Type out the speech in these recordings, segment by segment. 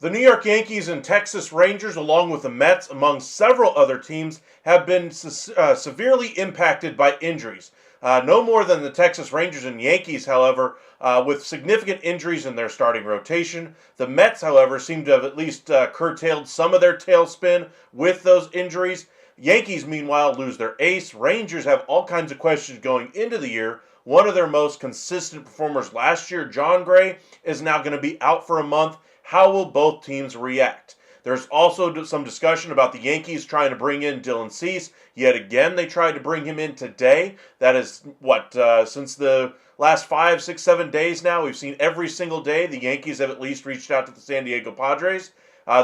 The New York Yankees and Texas Rangers, along with the Mets, among several other teams, have been severely impacted by injuries. No more than the Texas Rangers and Yankees, however, with significant injuries in their starting rotation. The Mets, however, seem to have at least curtailed some of their tailspin with those injuries. Yankees, meanwhile, lose their ace. Rangers have all kinds of questions going into the year. One of their most consistent performers last year, John Gray, is now going to be out for a month. How will both teams react? There's also some discussion about the Yankees trying to bring in Dylan Cease. Yet again, they tried to bring him in today. That is, since the last 5, 6, 7 days now, we've seen every single day the Yankees have at least reached out to the San Diego Padres.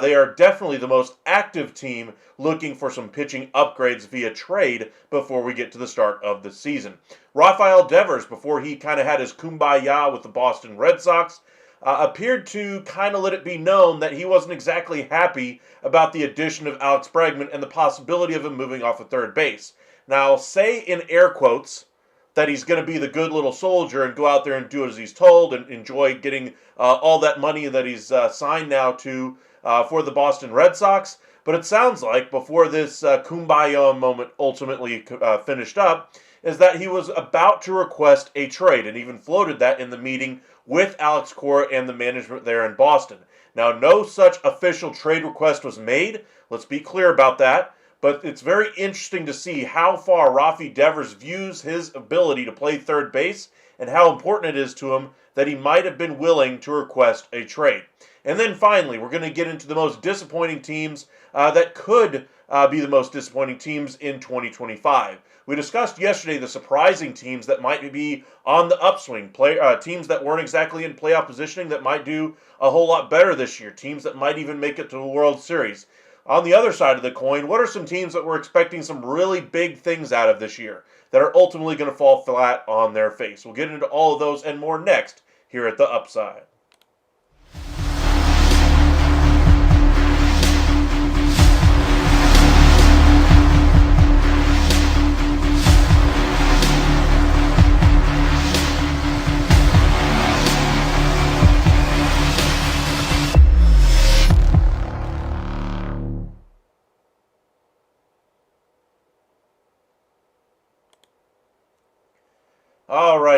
They are definitely the most active team looking for some pitching upgrades via trade before we get to the start of the season. Rafael Devers, before he kind of had his kumbaya with the Boston Red Sox, appeared to kind of let it be known that he wasn't exactly happy about the addition of Alex Bregman and the possibility of him moving off of third base. Now, say in air quotes that he's going to be the good little soldier and go out there and do as he's told and enjoy getting all that money that he's signed now to for the Boston Red Sox. But it sounds like before this kumbaya moment ultimately finished up, is that he was about to request a trade and even floated that in the meeting with Alex Cora and the management there in Boston. Now, no such official trade request was made. Let's be clear about that. But it's very interesting to see how far Rafi Devers views his ability to play third base and how important it is to him that he might have been willing to request a trade. And then finally, we're going to get into the most disappointing teams that could be the most disappointing teams in 2025. We discussed yesterday the surprising teams that might be on the upswing, teams that weren't exactly in playoff positioning that might do a whole lot better this year, teams that might even make it to the World Series. On the other side of the coin, what are some teams that we're expecting some really big things out of this year that are ultimately going to fall flat on their face? We'll get into all of those and more next here at The Upside.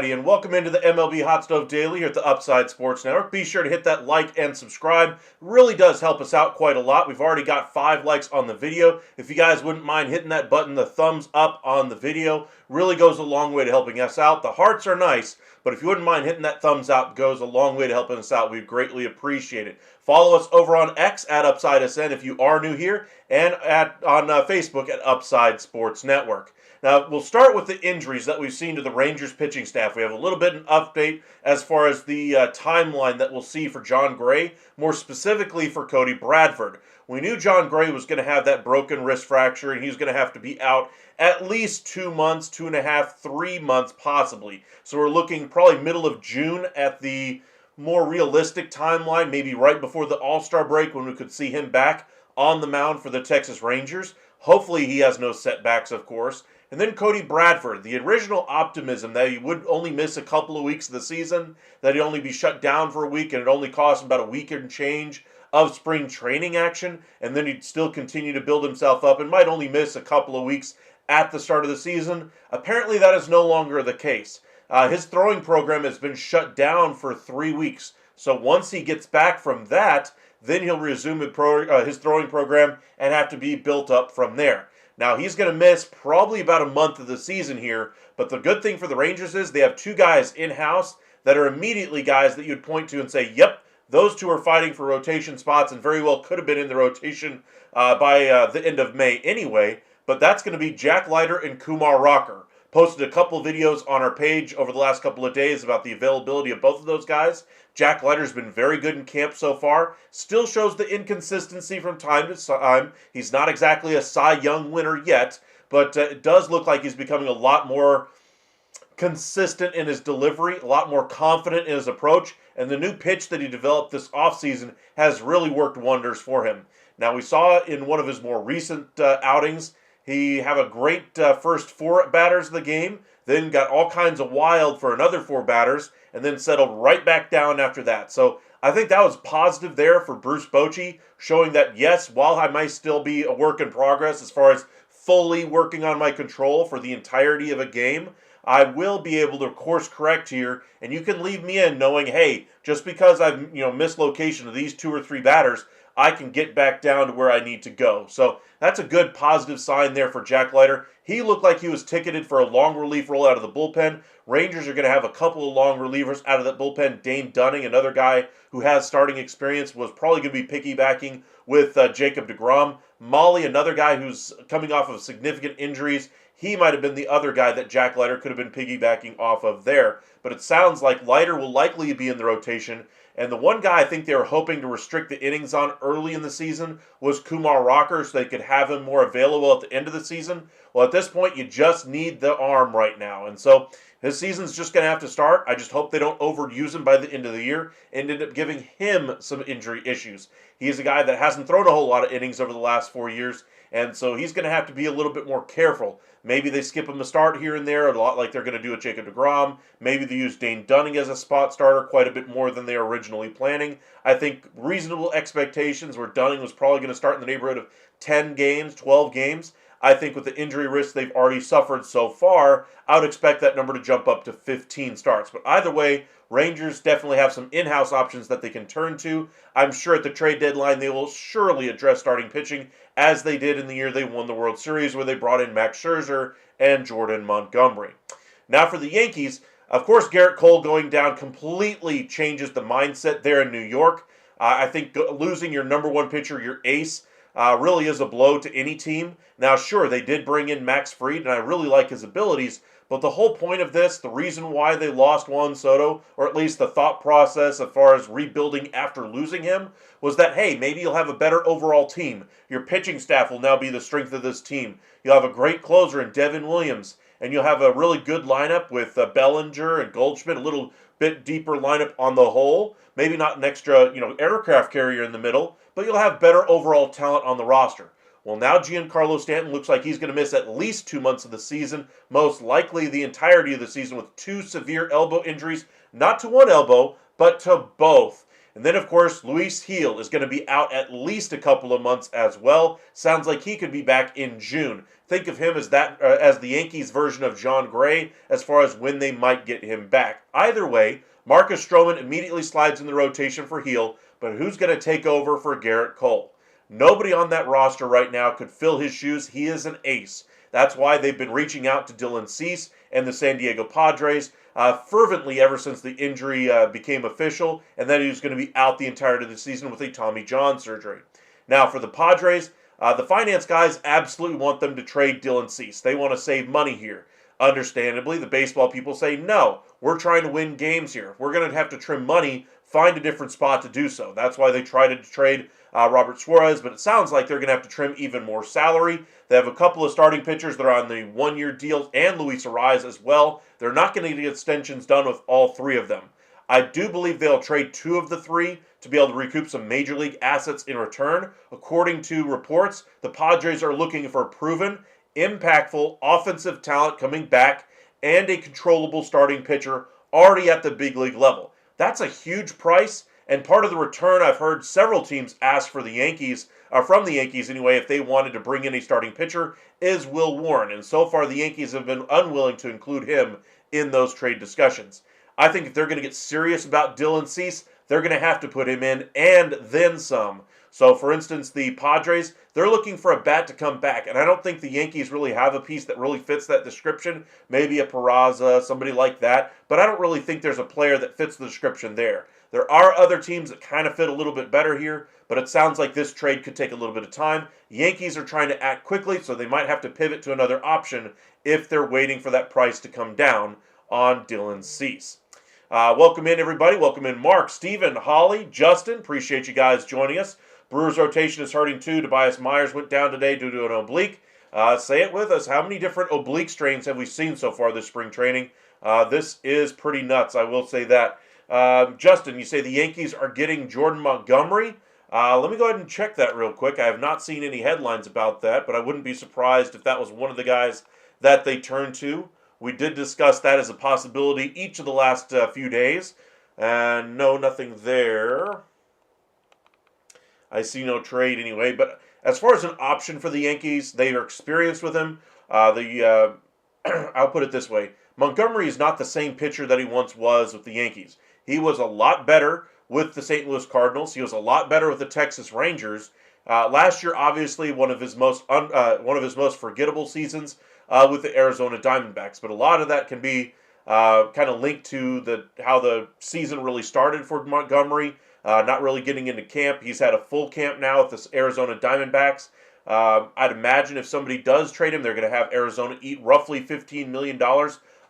Alrighty, and welcome into the MLB Hot Stove Daily here at the Upside Sports Network. Be sure to hit that like and subscribe. It really does help us out quite a lot. We've already got 5 likes on the video. If you guys wouldn't mind hitting that button, the thumbs up on the video, really goes a long way to helping us out. The hearts are nice, but if you wouldn't mind hitting that thumbs up, it goes a long way to helping us out. We'd greatly appreciate it. Follow us over on X at UpsideSN if you are new here, and on Facebook at Upside Sports Network. Now, we'll start with the injuries that we've seen to the Rangers pitching staff. We have a little bit of an update as far as the timeline that we'll see for Jon Gray, more specifically for Cody Bradford. We knew Jon Gray was going to have that broken wrist fracture, and he's going to have to be out at least 2 months, 2.5, 3 months possibly. So we're looking probably middle of June at the more realistic timeline, maybe right before the All-Star break when we could see him back on the mound for the Texas Rangers. Hopefully he has no setbacks, of course. And then Cody Bradford, the original optimism that he would only miss a couple of weeks of the season, that he'd only be shut down for a week, and it only cost him about a week and change of spring training action, and then he'd still continue to build himself up and might only miss a couple of weeks at the start of the season. Apparently that is no longer the case. His throwing program has been shut down for 3 weeks. So once he gets back from that, then he'll resume his throwing program and have to be built up from there. Now, he's going to miss probably about a month of the season here, but the good thing for the Rangers is they have 2 guys in-house that are immediately guys that you'd point to and say, yep, those 2 are fighting for rotation spots and very well could have been in the rotation by the end of May anyway, but that's going to be Jack Leiter and Kumar Rocker. Posted a couple videos on our page over the last couple of days about the availability of both of those guys. Jack Leiter's been very good in camp so far. Still shows the inconsistency from time to time. He's not exactly a Cy Young winner yet, but it does look like he's becoming a lot more consistent in his delivery, a lot more confident in his approach, and the new pitch that he developed this offseason has really worked wonders for him. Now, we saw in one of his more recent outings, he had a great first 4 batters of the game, then got all kinds of wild for another 4 batters, and then settled right back down after that. So I think that was positive there for Bruce Bochy, showing that, yes, while I might still be a work in progress as far as fully working on my control for the entirety of a game, I will be able to course correct here, and you can leave me in knowing, hey, just because I've missed location of these 2 or 3 batters, I can get back down to where I need to go. So that's a good positive sign there for Jack Leiter. He looked like he was ticketed for a long relief role out of the bullpen. Rangers are going to have a couple of long relievers out of that bullpen. Dane Dunning, another guy who has starting experience, was probably going to be piggybacking with Jacob deGrom. Molly, another guy who's coming off of significant injuries. He might have been the other guy that Jack Leiter could have been piggybacking off of there. But it sounds like Leiter will likely be in the rotation. And the one guy I think they were hoping to restrict the innings on early in the season was Kumar Rocker, so they could have him more available at the end of the season. Well, at this point, you just need the arm right now. And so his season's just going to have to start. I just hope they don't overuse him by the end of the year and end up giving him some injury issues. He's a guy that hasn't thrown a whole lot of innings over the last 4 years, and so he's going to have to be a little bit more careful. Maybe they skip him a start here and there, a lot like they're going to do with Jacob deGrom. Maybe they use Dane Dunning as a spot starter quite a bit more than they were originally planning. I think reasonable expectations where Dunning was probably going to start in the neighborhood of 10 games, 12 games. I think with the injury risk they've already suffered so far, I would expect that number to jump up to 15 starts. But either way, Rangers definitely have some in-house options that they can turn to. I'm sure at the trade deadline they will surely address starting pitching as they did in the year they won the World Series where they brought in Max Scherzer and Jordan Montgomery. Now for the Yankees, of course Garrett Cole going down completely changes the mindset there in New York. I think losing your number 1 pitcher, your ace, really is a blow to any team. Now sure, they did bring in Max Fried, and I really like his abilities, but the whole point of this, the reason why they lost Juan Soto, or at least the thought process as far as rebuilding after losing him, was that, hey, maybe you'll have a better overall team. Your pitching staff will now be the strength of this team. You'll have a great closer in Devin Williams, and you'll have a really good lineup with Bellinger and Goldschmidt, a little bit deeper lineup on the whole. Maybe not an extra, aircraft carrier in the middle, but you'll have better overall talent on the roster. Well, now Giancarlo Stanton looks like he's going to miss at least 2 months of the season, most likely the entirety of the season with 2 severe elbow injuries, not to one elbow, but to both. And then, of course, Luis Gil is going to be out at least a couple of months as well. Sounds like he could be back in June. Think of him as as the Yankees' version of John Gray as far as when they might get him back. Either way, Marcus Stroman immediately slides in the rotation for Gil, but who's going to take over for Garrett Cole? Nobody on that roster right now could fill his shoes. He is an ace. That's why they've been reaching out to Dylan Cease and the San Diego Padres fervently ever since the injury became official, and that he was going to be out the entirety of the season with a Tommy John surgery. Now, for the Padres, the finance guys absolutely want them to trade Dylan Cease. They want to save money here. Understandably, the baseball people say, no, we're trying to win games here. We're going to have to trim money, find a different spot to do so. That's why they tried to trade Robert Suarez, but it sounds like they're going to have to trim even more salary. They have a couple of starting pitchers that are on the one-year deal, and Luis Arraez as well. They're not going to get extensions done with all three of them. I do believe they'll trade two of the three to be able to recoup some major league assets in return. According to reports, the Padres are looking for proven, impactful offensive talent coming back and a controllable starting pitcher already at the big league level. That's a huge price, and part of the return I've heard several teams ask for the Yankees, from the Yankees anyway, if they wanted to bring in a starting pitcher, is Will Warren. And so far the Yankees have been unwilling to include him in those trade discussions. I think if they're going to get serious about Dylan Cease, they're going to have to put him in and then some. So, for instance, the Padres, they're looking for a bat to come back, and I don't think the Yankees really have a piece that really fits that description. Maybe a Peraza, somebody like that, but I don't really think there's a player that fits the description there. There are other teams that kind of fit a little bit better here, but it sounds like this trade could take a little bit of time. Yankees are trying to act quickly, so they might have to pivot to another option if they're waiting for that price to come down on Dylan Cease. Welcome in, everybody. Welcome in Mark, Steven, Holly, Justin. Appreciate you guys joining us. Brewers rotation is hurting too. Tobias Myers went down today due to an oblique. Say it with us. How many different oblique strains have we seen so far this spring training? This is pretty nuts, I will say that. Justin, you say the Yankees are getting Jordan Montgomery. Let me go ahead and check that real quick. I have not seen any headlines about that, but I wouldn't be surprised if that was one of the guys that they turned to. We did discuss that as a possibility each of the last few days. And no, nothing there. I see no trade anyway. But as far as an option for the Yankees, they are experienced with him. I'll put it this way. Montgomery is not the same pitcher that he once was with the Yankees. He was a lot better with the St. Louis Cardinals. He was a lot better with the Texas Rangers. Last year, obviously, one of his most forgettable seasons with the Arizona Diamondbacks. But a lot of that can be kind of linked to how the season really started for Montgomery. Not really getting into camp. He's had a full camp now with the Arizona Diamondbacks. I'd imagine if somebody does trade him, they're going to have Arizona eat roughly $15 million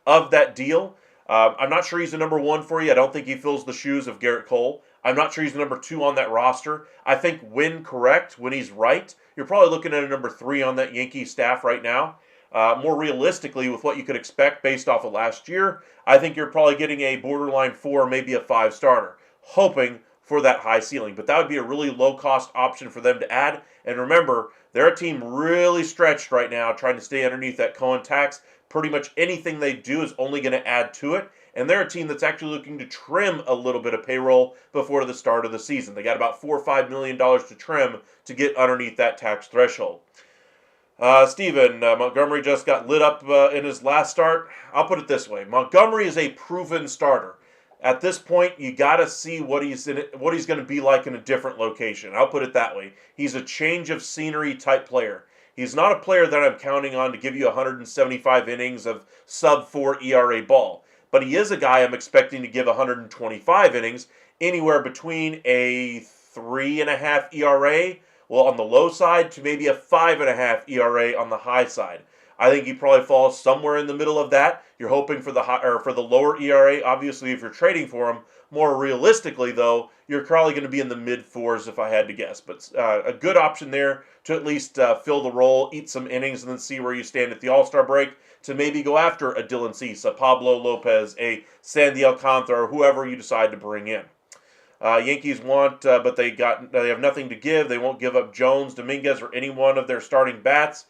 of that deal. I'm not sure he's the number one for you. I don't think he fills the shoes of Garrett Cole. I'm not sure he's the number two on that roster. I think when correct, when he's right, you're probably looking at a number three on that Yankee staff right now. More realistically, with what you could expect based off of last year, I think you're probably getting a borderline 4, maybe a 5 starter, hoping for that high ceiling. But that would be a really low-cost option for them to add. And remember, they're a team really stretched right now, trying to stay underneath that Cohen tax. Pretty much anything they do is only going to add to it. And they're a team that's actually looking to trim a little bit of payroll before the start of the season. They got about $4 or $5 million to trim to get underneath that tax threshold. Steven, Montgomery just got lit up in his last start. I'll put it this way. Montgomery is a proven starter. At this point, you got to see what he's going to be like in a different location. I'll put it that way. He's a change of scenery type player. He's not a player that I'm counting on to give you 175 innings of sub-4 ERA ball. But he is a guy I'm expecting to give 125 innings, anywhere between a 3.5 ERA, well, on the low side, to maybe a 5.5 ERA on the high side. I think he probably falls somewhere in the middle of that. You're hoping for the lower ERA, obviously, if you're trading for him. More realistically, though, you're probably going to be in the mid-4s if I had to guess. But a good option there to at least fill the role, eat some innings, and then see where you stand at the All-Star break to maybe go after a Dylan Cease, a Pablo Lopez, a Sandy Alcantara, or whoever you decide to bring in. Yankees want, but they have nothing to give. They won't give up Jones, Dominguez, or any one of their starting bats.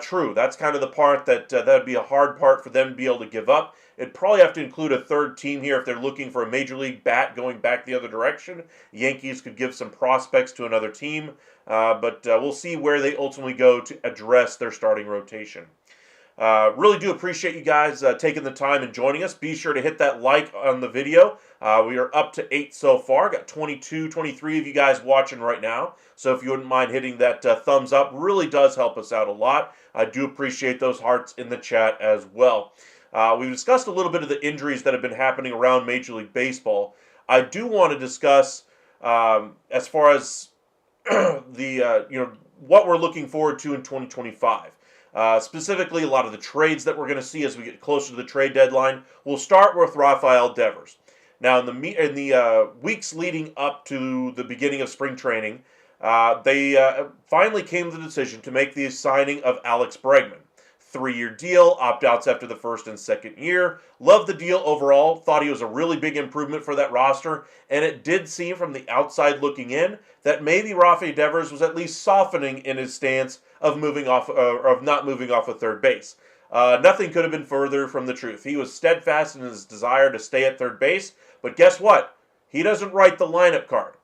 True, that's kind of the part that would be a hard part for them to be able to give up. It'd probably have to include a third team here if they're looking for a major league bat going back the other direction. Yankees could give some prospects to another team, but we'll see where they ultimately go to address their starting rotation. Really do appreciate you guys taking the time and joining us. Be sure to hit that like on the video. We are up to 8 so far. Got 22, 23 of you guys watching right now. So if you wouldn't mind hitting that thumbs up, really does help us out a lot. I do appreciate those hearts in the chat as well. We've discussed a little bit of the injuries that have been happening around Major League Baseball. I do want to discuss as far as what we're looking forward to in 2025. Specifically, a lot of the trades that we're going to see as we get closer to the trade deadline. We'll start with Rafael Devers. Now, in the weeks leading up to the beginning of spring training, they finally came to the decision to make the signing of Alex Bregman. 3-year deal, opt-outs after the first and second year. Loved the deal overall. Thought he was a really big improvement for that roster. And it did seem from the outside looking in that maybe Rafael Devers was at least softening in his stance of not moving off of third base. Nothing could have been further from the truth. He was steadfast in his desire to stay at third base. But guess what? He doesn't write the lineup card.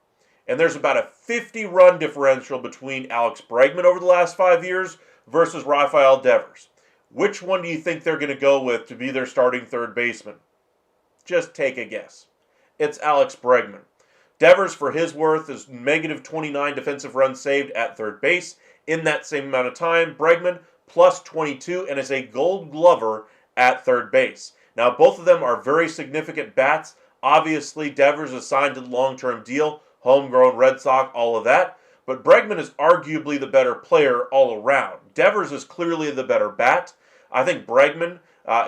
And there's about a 50-run differential between Alex Bregman over the last 5 years versus Rafael Devers. Which one do you think they're going to go with to be their starting third baseman? Just take a guess. It's Alex Bregman. Devers, for his worth, is negative 29 defensive runs saved at third base in that same amount of time. Bregman, plus 22, and is a gold glover at third base. Now, both of them are very significant bats. Obviously, Devers is signed to the long-term deal, homegrown Red Sox, all of that. But Bregman is arguably the better player all around. Devers is clearly the better bat. I think Bregman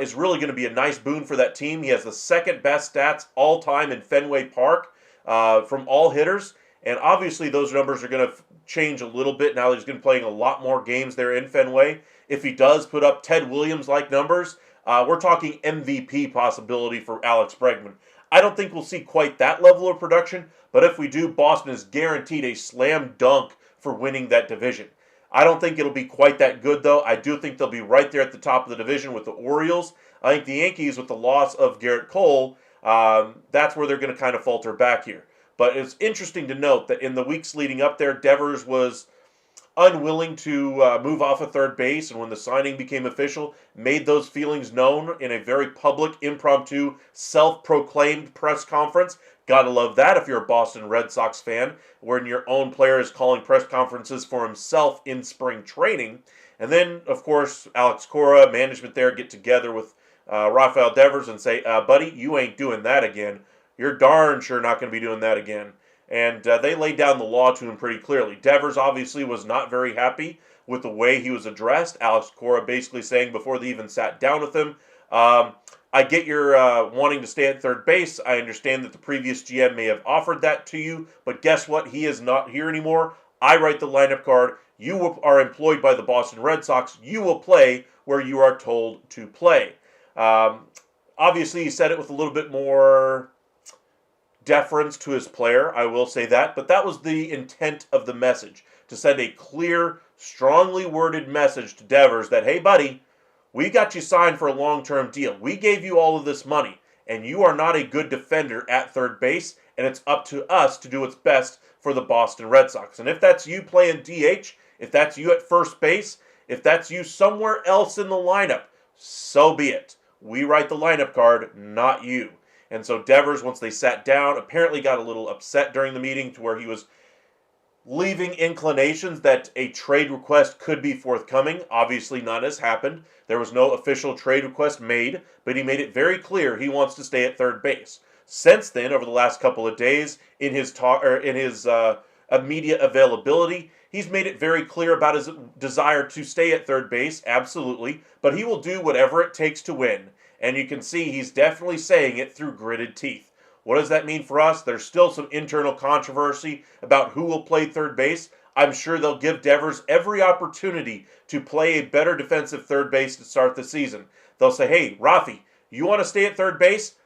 is really going to be a nice boon for that team. He has the second best stats all time in Fenway Park from all hitters. And obviously those numbers are going to change a little bit now that he's going to be playing a lot more games there in Fenway. If he does put up Ted Williams-like numbers, we're talking MVP possibility for Alex Bregman. I don't think we'll see quite that level of production, but if we do, Boston is guaranteed a slam dunk for winning that division. I don't think it'll be quite that good, though. I do think they'll be right there at the top of the division with the Orioles. I think the Yankees, with the loss of Garrett Cole, that's where they're going to kind of falter back here. But it's interesting to note that in the weeks leading up there, Devers was unwilling to move off of third base, and when the signing became official, made those feelings known in a very public, impromptu, self-proclaimed press conference. Gotta love that if you're a Boston Red Sox fan, when your own player is calling press conferences for himself in spring training. And then, of course, Alex Cora, management there, get together with Rafael Devers and say, buddy, you ain't doing that again. You're darn sure not going to be doing that again. And they laid down the law to him pretty clearly. Devers obviously was not very happy with the way he was addressed. Alex Cora basically saying before they even sat down with him, I get your wanting to stay at third base. I understand that the previous GM may have offered that to you, but guess what? He is not here anymore. I write the lineup card. You are employed by the Boston Red Sox. You will play where you are told to play. Obviously, he said it with a little bit more deference to his player, I will say that, but that was the intent of the message, to send a clear, strongly worded message to Devers that, hey, buddy, we got you signed for a long-term deal. We gave you all of this money, and you are not a good defender at third base, and it's up to us to do what's best for the Boston Red Sox. And if that's you playing DH, if that's you at first base, if that's you somewhere else in the lineup, so be it. We write the lineup card, not you. And so Devers, once they sat down, apparently got a little upset during the meeting to where he was leaving inclinations that a trade request could be forthcoming. Obviously, none has happened. There was no official trade request made, but he made it very clear he wants to stay at third base. Since then, over the last couple of days, in his media availability, he's made it very clear about his desire to stay at third base, absolutely, but he will do whatever it takes to win. And you can see he's definitely saying it through gritted teeth. What does that mean for us? There's still some internal controversy about who will play third base. I'm sure they'll give Devers every opportunity to play a better defensive third base to start the season. They'll say, hey, Rafi, you want to stay at third base?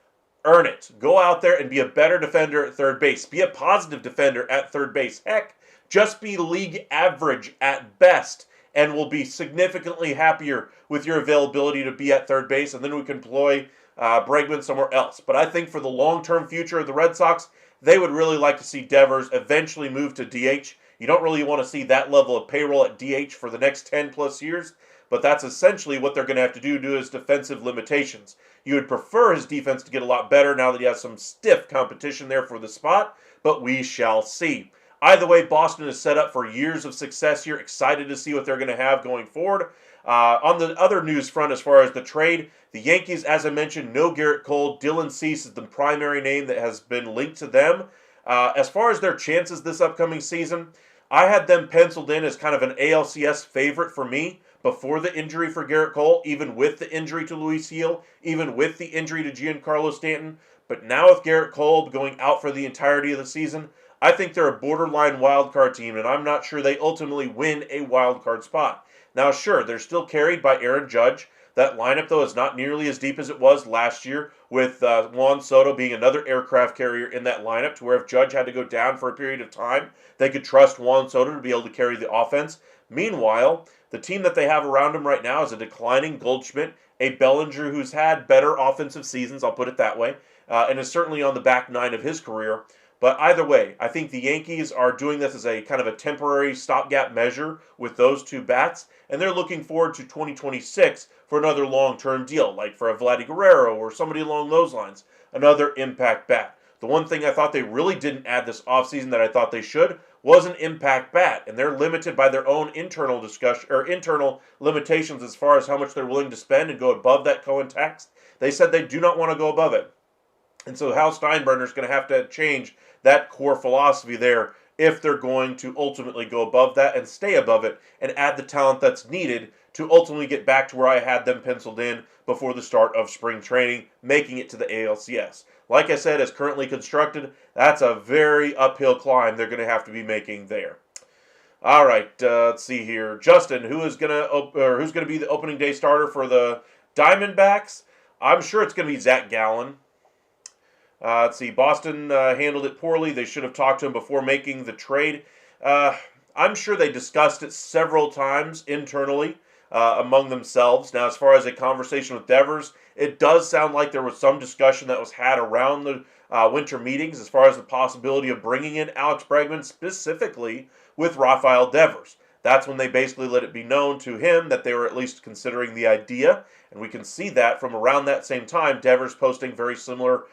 Earn it. Go out there and be a better defender at third base. Be a positive defender at third base. Heck, just be league average at best and will be significantly happier with your availability to be at third base, and then we can employ Bregman somewhere else. But I think for the long-term future of the Red Sox, they would really like to see Devers eventually move to DH. You don't really want to see that level of payroll at DH for the next 10 plus years, but that's essentially what they're going to have to do to his defensive limitations. You would prefer his defense to get a lot better now that he has some stiff competition there for the spot, but we shall see. Either way, Boston is set up for years of success here. Excited to see what they're going to have going forward. On the other news front, as far as the trade, the Yankees, as I mentioned, no Garrett Cole. Dylan Cease is the primary name that has been linked to them. As far as their chances this upcoming season, I had them penciled in as kind of an ALCS favorite for me before the injury for Garrett Cole, even with the injury to Luis Gil, even with the injury to Giancarlo Stanton. But now with Garrett Cole going out for the entirety of the season, I think they're a borderline wild card team, and I'm not sure they ultimately win a wild card spot. Now, sure, they're still carried by Aaron Judge. That lineup, though, is not nearly as deep as it was last year, with Juan Soto being another aircraft carrier in that lineup, to where if Judge had to go down for a period of time, they could trust Juan Soto to be able to carry the offense. Meanwhile, the team that they have around him right now is a declining Goldschmidt, a Bellinger who's had better offensive seasons, I'll put it that way, and is certainly on the back nine of his career. But either way, I think the Yankees are doing this as a kind of a temporary stopgap measure with those two bats, and they're looking forward to 2026 for another long-term deal, like for a Vladdy Guerrero or somebody along those lines, another impact bat. The one thing I thought they really didn't add this offseason that I thought they should was an impact bat, and they're limited by their own internal discussion or internal limitations as far as how much they're willing to spend and go above that Cohen tax. They said they do not want to go above it. And so Hal Steinbrenner is going to have to change that core philosophy there if they're going to ultimately go above that and stay above it and add the talent that's needed to ultimately get back to where I had them penciled in before the start of spring training, making it to the ALCS. Like I said, as currently constructed, that's a very uphill climb they're going to have to be making there. All right, let's see here. Justin, who's going to be the opening day starter for the Diamondbacks? I'm sure it's going to be Zach Gallen. Let's see, Boston handled it poorly. They should have talked to him before making the trade. I'm sure they discussed it several times internally among themselves. Now, as far as a conversation with Devers, it does sound like there was some discussion that was had around the winter meetings as far as the possibility of bringing in Alex Bregman specifically with Rafael Devers. That's when they basically let it be known to him that they were at least considering the idea, and we can see that from around that same time, Devers posting very similar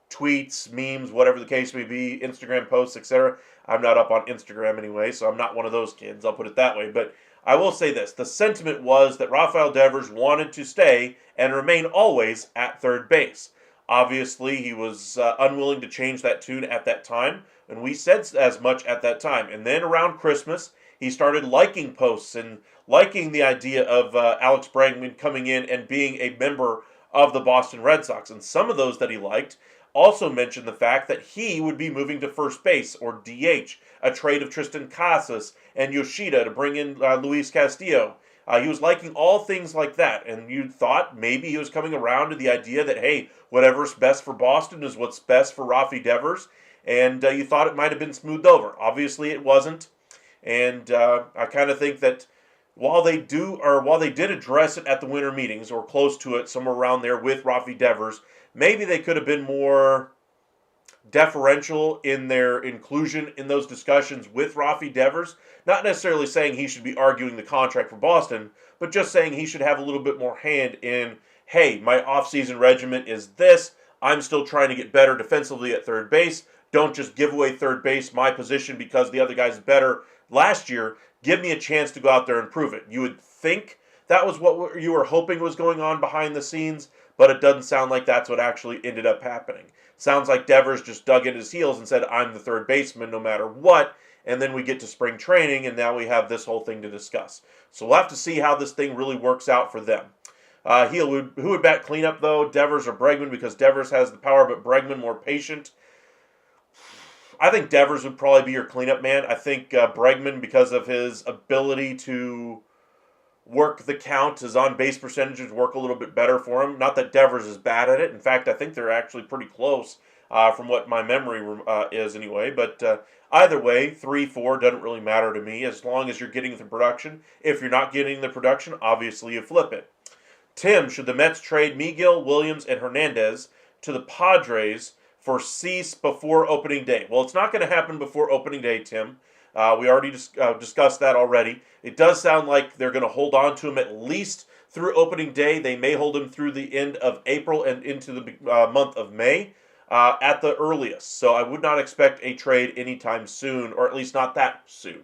tweets, memes, whatever the case may be, Instagram posts, etc. I'm not up on Instagram anyway, so I'm not one of those kids, I'll put it that way. But I will say this, the sentiment was that Rafael Devers wanted to stay and remain always at third base. Obviously, he was unwilling to change that tune at that time, and we said as much at that time. And then around Christmas, he started liking posts and liking the idea of Alex Bregman coming in and being a member of the Boston Red Sox. And some of those that he liked also mentioned the fact that he would be moving to first base or DH, a trade of Tristan Casas and Yoshida to bring in Luis Castillo. He was liking all things like that, and you thought maybe he was coming around to the idea that, hey, whatever's best for Boston is what's best for Rafi Devers, and you thought it might have been smoothed over. Obviously, it wasn't, and I kind of think that while they did address it at the winter meetings or close to it, somewhere around there with Rafi Devers, maybe they could have been more deferential in their inclusion in those discussions with Rafi Devers. Not necessarily saying he should be arguing the contract for Boston, but just saying he should have a little bit more hand in, hey, my offseason regimen is this. I'm still trying to get better defensively at third base. Don't just give away third base, my position, because the other guy's better last year. Give me a chance to go out there and prove it. You would think that was what you were hoping was going on behind the scenes, but it doesn't sound like that's what actually ended up happening. Sounds like Devers just dug in his heels and said, I'm the third baseman no matter what, and then we get to spring training, and now we have this whole thing to discuss. So we'll have to see how this thing really works out for them. Who would bat cleanup, though, Devers or Bregman, because Devers has the power, but Bregman more patient? I think Devers would probably be your cleanup man. I think Bregman, because of his ability to work the count. His on-base percentages work a little bit better for him. Not that Devers is bad at it. In fact, I think they're actually pretty close from what my memory is anyway. But either way, 3-4 doesn't really matter to me as long as you're getting the production. If you're not getting the production, obviously you flip it. Tim, should the Mets trade Miguel, Williams, and Hernandez to the Padres for Cease before opening day? Well, it's not going to happen before opening day, Tim. We already discussed that already. It does sound like they're going to hold on to him at least through opening day. They may hold him through the end of April and into the month of May at the earliest. So I would not expect a trade anytime soon, or at least not that soon.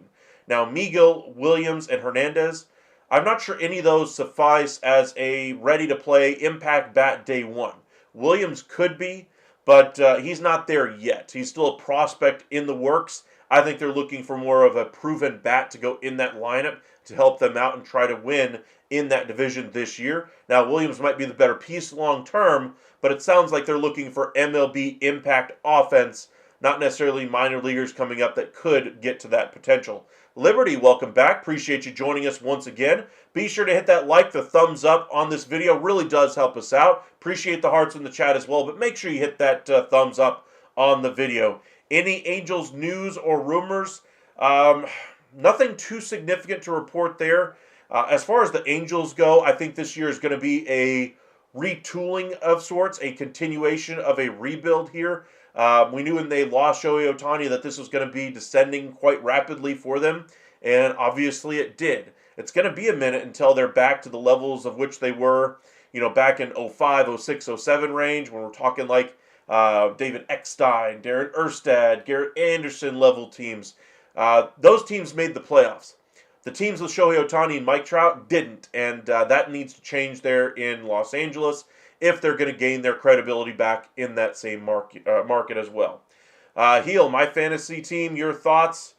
Now, Miguel, Williams, and Hernandez, I'm not sure any of those suffice as a ready-to-play impact bat day one. Williams could be, but he's not there yet. He's still a prospect in the works. I think they're looking for more of a proven bat to go in that lineup to help them out and try to win in that division this year. Now, Williams might be the better piece long term, but it sounds like they're looking for MLB impact offense, not necessarily minor leaguers coming up that could get to that potential. Liberty, welcome back. Appreciate you joining us once again. Be sure to hit that like, the thumbs up on this video. Really does help us out. Appreciate the hearts in the chat as well, but make sure you hit that thumbs up on the video. Any Angels news or rumors? Nothing too significant to report there. As far as the Angels go, I think this year is going to be a retooling of sorts, a continuation of a rebuild here. We knew when they lost Shohei Ohtani that this was going to be descending quite rapidly for them, and obviously it did. It's going to be a minute until they're back to the levels of which they were, back in 05, 06, 07 range, when we're talking like David Eckstein, Darren Erstad, Garrett Anderson level teams. Those teams made the playoffs. The teams with Shohei Ohtani and Mike Trout didn't, and that needs to change there in Los Angeles if they're going to gain their credibility back in that same market as well. Heel, my fantasy team, your thoughts?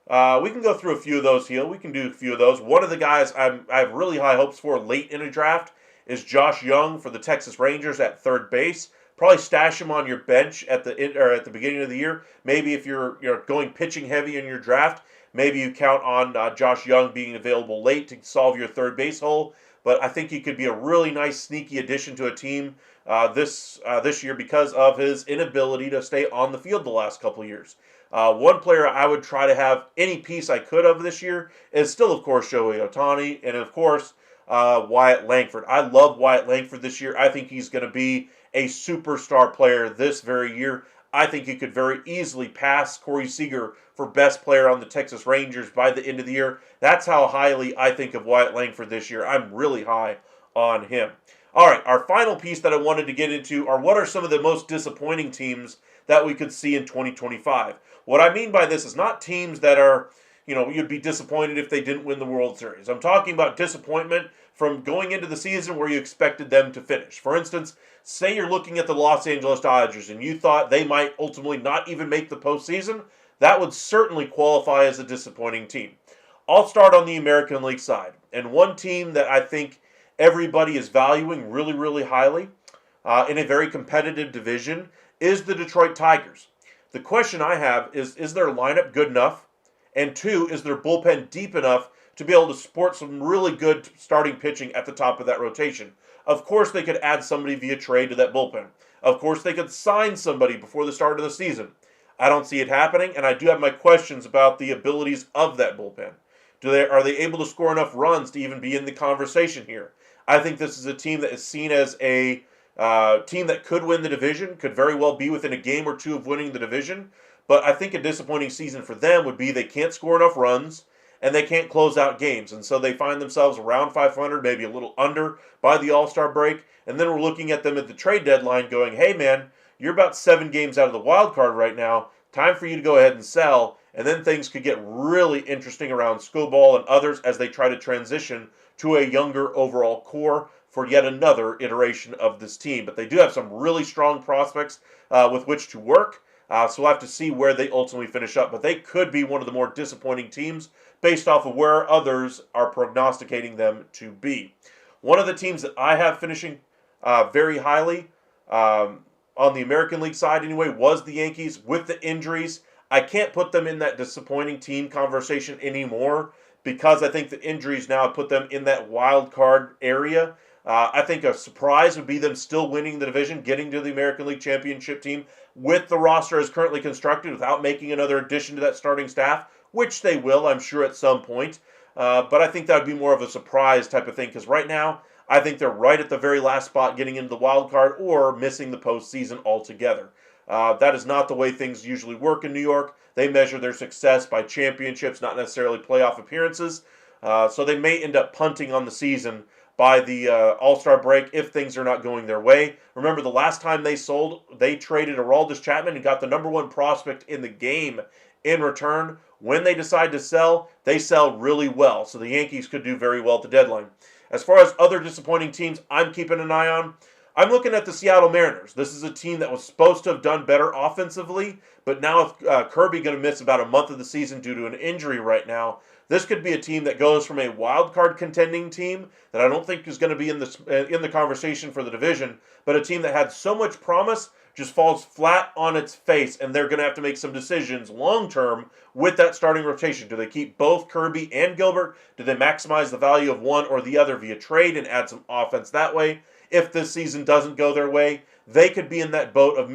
We can go through a few of those, Heel. We can do a few of those. One of the guys I have really high hopes for late in a draft is Josh Young for the Texas Rangers at third base. Probably stash him on your bench at the beginning of the year. Maybe if you're going pitching heavy in your draft, maybe you count on Josh Young being available late to solve your third base hole. But I think he could be a really nice sneaky addition to a team this year because of his inability to stay on the field the last couple of years. One player I would try to have any piece I could of this year is still, of course, Shohei Ohtani, and of course, Wyatt Langford. I love Wyatt Langford this year. I think he's going to be a superstar player this very year. I think he could very easily pass Corey Seager for best player on the Texas Rangers by the end of the year. That's how highly I think of Wyatt Langford this year. I'm really high on him. All right, our final piece that I wanted to get into are what are some of the most disappointing teams that we could see in 2025. What I mean by this is not teams that are, you'd be disappointed if they didn't win the World Series. I'm talking about disappointment from going into the season where you expected them to finish. For instance, say you're looking at the Los Angeles Dodgers and you thought they might ultimately not even make the postseason. That would certainly qualify as a disappointing team. I'll start on the American League side. And one team that I think everybody is valuing really, really highly in a very competitive division is the Detroit Tigers. The question I have is their lineup good enough? And two, is their bullpen deep enough to be able to support some really good starting pitching at the top of that rotation? Of course, they could add somebody via trade to that bullpen. Of course, they could sign somebody before the start of the season. I don't see it happening, and I do have my questions about the abilities of that bullpen. Are they able to score enough runs to even be in the conversation here? I think this is a team that is seen as a team that could win the division, could very well be within a game or two of winning the division, but I think a disappointing season for them would be they can't score enough runs, and they can't close out games. And so they find themselves around 500, maybe a little under by the All-Star break. And then we're looking at them at the trade deadline going, hey, man, you're about 7 games out of the wild card right now. Time for you to go ahead and sell. And then things could get really interesting around Skubal and others as they try to transition to a younger overall core for yet another iteration of this team. But they do have some really strong prospects with which to work. So we'll have to see where they ultimately finish up. But they could be one of the more disappointing teams based off of where others are prognosticating them to be. One of the teams that I have finishing very highly on the American League side anyway was the Yankees. With the injuries, I can't put them in that disappointing team conversation anymore because I think the injuries now put them in that wild card area. I think a surprise would be them still winning the division, getting to the American League Championship team with the roster as currently constructed without making another addition to that starting staff, which they will, I'm sure, at some point. But I think that would be more of a surprise type of thing because right now, I think they're right at the very last spot getting into the wild card or missing the postseason altogether. That is not the way things usually work in New York. They measure their success by championships, not necessarily playoff appearances. So they may end up punting on the season by the All-Star break if things are not going their way. Remember, the last time they sold, they traded Aroldis Chapman and got the number one prospect in the game in return. When they decide to sell, they sell really well. So the Yankees could do very well at the deadline. As far as other disappointing teams I'm keeping an eye on, I'm looking at the Seattle Mariners. This is a team that was supposed to have done better offensively, but now with Kirby going to miss about a month of the season due to an injury right now, this could be a team that goes from a wild card contending team that I don't think is going to be in the conversation for the division, but a team that had so much promise just falls flat on its face, and they're going to have to make some decisions long term with that starting rotation. Do they keep both Kirby and Gilbert? Do they maximize the value of one or the other via trade and add some offense that way? If this season doesn't go their way, they could be in that boat of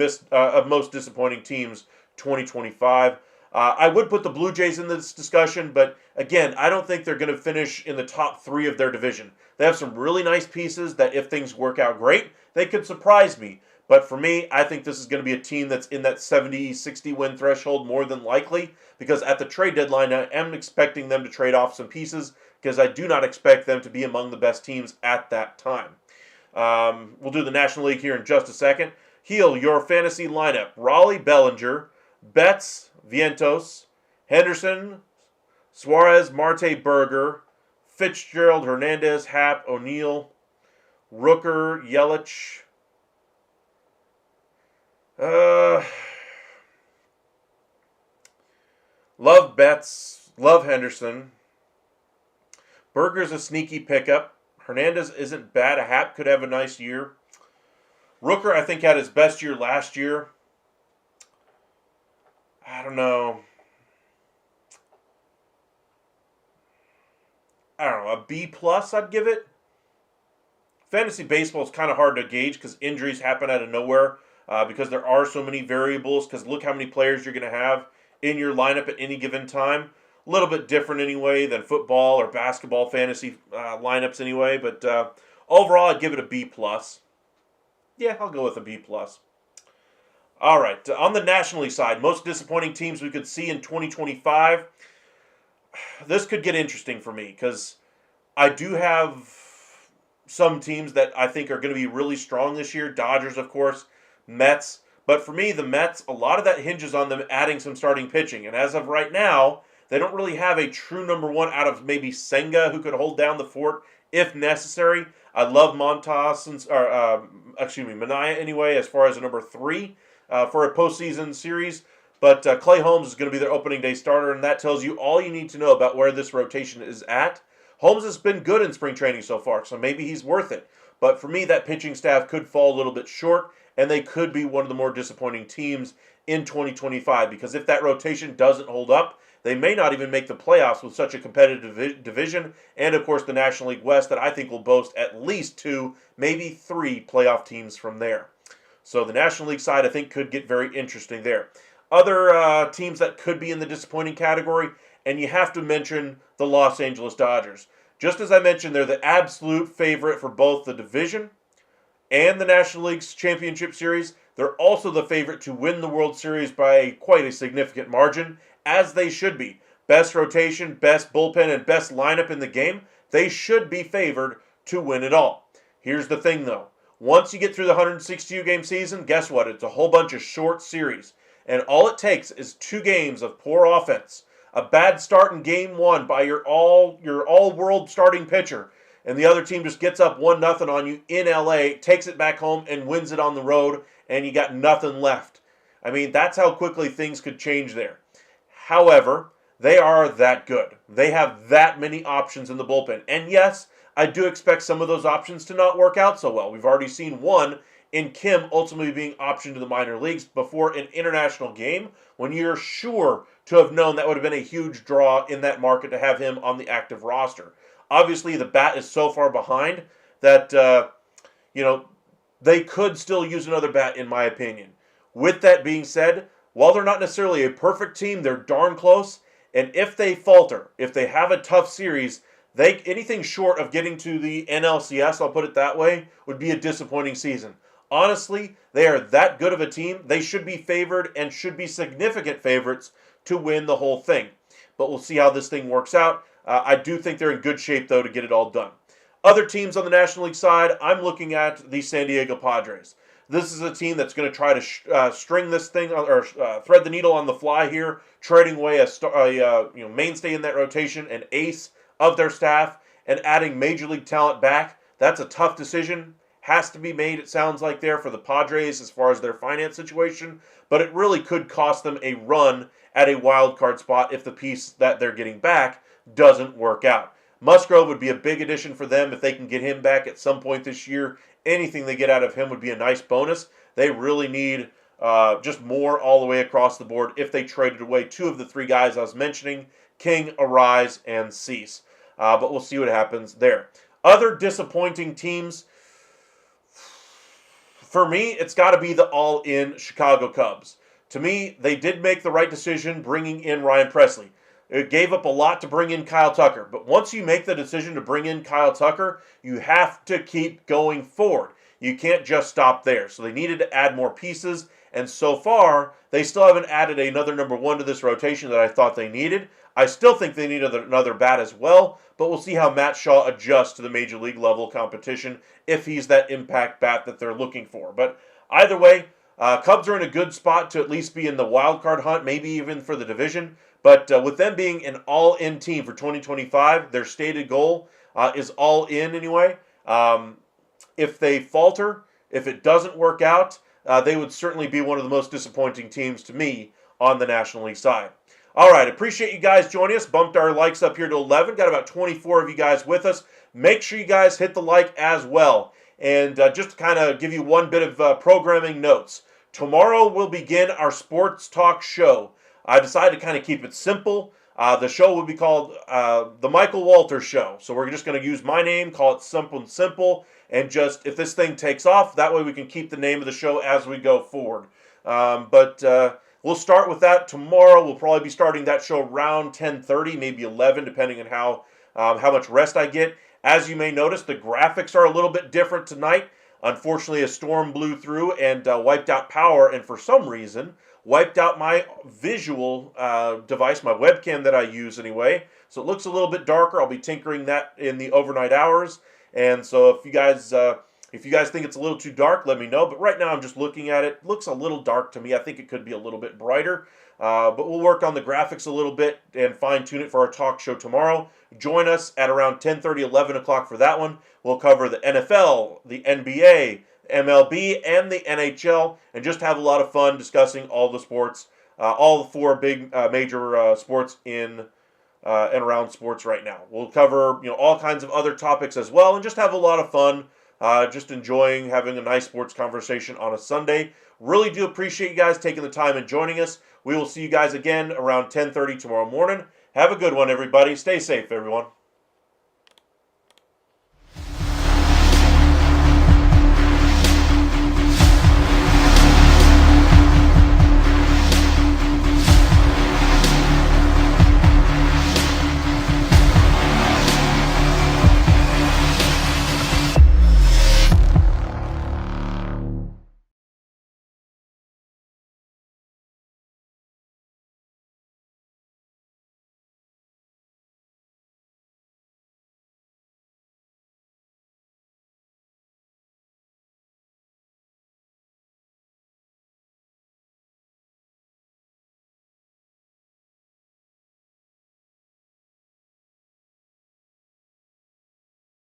most disappointing teams 2025. I would put the Blue Jays in this discussion, but again, I don't think they're going to finish in the top three of their division. They have some really nice pieces that if things work out great, they could surprise me. But for me, I think this is going to be a team that's in that 70, 60 win threshold more than likely, because at the trade deadline, I am expecting them to trade off some pieces, because I do not expect them to be among the best teams at that time. We'll do the National League here in just a second. Heel your fantasy lineup. Raleigh, Bellinger, Betts, Vientos, Henderson, Suarez, Marte, Berger, Fitzgerald, Hernandez, Happ, O'Neill, Rooker, Yelich. Love Betts. Love Henderson. Berger's a sneaky pickup. Hernandez isn't bad. A Happ could have a nice year. Rooker, I think, had his best year last year. I don't know. A B plus I'd give it. Fantasy baseball is kind of hard to gauge because injuries happen out of nowhere because there are so many variables because look how many players you're going to have in your lineup at any given time. A little bit different anyway than football or basketball fantasy lineups anyway, but overall I'd give it a B plus. Yeah, I'll go with a B plus. All right, on the National League side, most disappointing teams we could see in 2025. This could get interesting for me because I do have some teams that I think are going to be really strong this year. Dodgers, of course, Mets. But for me, the Mets, a lot of that hinges on them adding some starting pitching. And as of right now, they don't really have a true number one out of maybe Senga who could hold down the fort if necessary. I love Manaea anyway as far as a number three for a postseason series. But Clay Holmes is going to be their opening day starter, and that tells you all you need to know about where this rotation is at. Holmes has been good in spring training so far, so maybe he's worth it. But for me, that pitching staff could fall a little bit short, and they could be one of the more disappointing teams in 2025. Because if that rotation doesn't hold up, they may not even make the playoffs with such a competitive division. And, of course, the National League West that I think will boast at least 2, maybe 3 playoff teams from there. So the National League side, I think, could get very interesting there. Other teams that could be in the disappointing category, and you have to mention the Los Angeles Dodgers. Just as I mentioned, they're the absolute favorite for both the division and the National League's championship series. They're also the favorite to win the World Series by quite a significant margin, as they should be. Best rotation, best bullpen, and best lineup in the game, they should be favored to win it all. Here's the thing, though. Once you get through the 162-game season, guess what? It's a whole bunch of short series. And all it takes is 2 games of poor offense, a bad start in game 1 by your all-world starting pitcher, and the other team just gets up 1-0 on you in LA, takes it back home, and wins it on the road, and you got nothing left. I mean, that's how quickly things could change there. However, they are that good. They have that many options in the bullpen. And yes, I do expect some of those options to not work out so well. We've already seen one in Kim ultimately being optioned to the minor leagues before an international game, when you're sure to have known that would have been a huge draw in that market to have him on the active roster. Obviously, the bat is so far behind that, you know, they could still use another bat, in my opinion. With that being said, while they're not necessarily a perfect team, they're darn close. And if they falter, if they have a tough series, anything short of getting to the NLCS, I'll put it that way, would be a disappointing season. Honestly, they are that good of a team. They should be favored and should be significant favorites to win the whole thing. But we'll see how this thing works out. I do think they're in good shape, though, to get it all done. Other teams on the National League side, I'm looking at the San Diego Padres. This is a team that's going to try to string this thing or thread the needle on the fly here, trading away a mainstay in that rotation, an ace of their staff, and adding major league talent back. That's a tough decision. Has to be made, it sounds like, there for the Padres as far as their finance situation, but it really could cost them a run at a wild card spot if the piece that they're getting back doesn't work out. Musgrove would be a big addition for them if they can get him back at some point this year. Anything they get out of him would be a nice bonus. They really need just more all the way across the board if they traded away two of the three guys I was mentioning, King, Arise, and Cease. But we'll see what happens there. Other disappointing teams, for me, it's got to be the all-in Chicago Cubs. To me, they did make the right decision bringing in Ryan Presley. It gave up a lot to bring in Kyle Tucker. But once you make the decision to bring in Kyle Tucker, you have to keep going forward. You can't just stop there. So they needed to add more pieces. And so far, they still haven't added another number one to this rotation that I thought they needed. I still think they need another bat as well. But we'll see how Matt Shaw adjusts to the major league level competition if he's that impact bat that they're looking for. But either way, Cubs are in a good spot to at least be in the wild card hunt, maybe even for the division. But with them being an all-in team for 2025, their stated goal is all-in anyway. If they falter, if it doesn't work out, they would certainly be one of the most disappointing teams to me on the National League side. All right, appreciate you guys joining us. Bumped our likes up here to 11. Got about 24 of you guys with us. Make sure you guys hit the like as well. And just to kind of give you one bit of programming notes. Tomorrow we'll begin our sports talk show. I decided to kind of keep it simple. The show will be called The Michael Walters Show. So we're just going to use my name, call it simple, and just, if this thing takes off, that way we can keep the name of the show as we go forward. But we'll start with that tomorrow. We'll probably be starting that show around 10:30, maybe 11, depending on how much rest I get. As you may notice, the graphics are a little bit different tonight. Unfortunately, a storm blew through and wiped out power, and for some reason wiped out my visual device, my webcam that I use anyway. So it looks a little bit darker. I'll be tinkering that in the overnight hours. And so if you guys think it's a little too dark, let me know. But right now I'm just looking at it. It looks a little dark to me. I think it could be a little bit brighter. But we'll work on the graphics a little bit and fine-tune it for our talk show tomorrow. Join us at around 10:30, 11 o'clock for that one. We'll cover the NFL, the NBA, MLB, and the NHL, and just have a lot of fun discussing all the sports, all the four big major sports in and around sports right now. We'll cover all kinds of other topics as well, and just have a lot of fun, just enjoying having a nice sports conversation on a Sunday. Really do appreciate you guys taking the time and joining us. We will see you guys again around 10:30 tomorrow morning. Have a good one, everybody. Stay safe, everyone.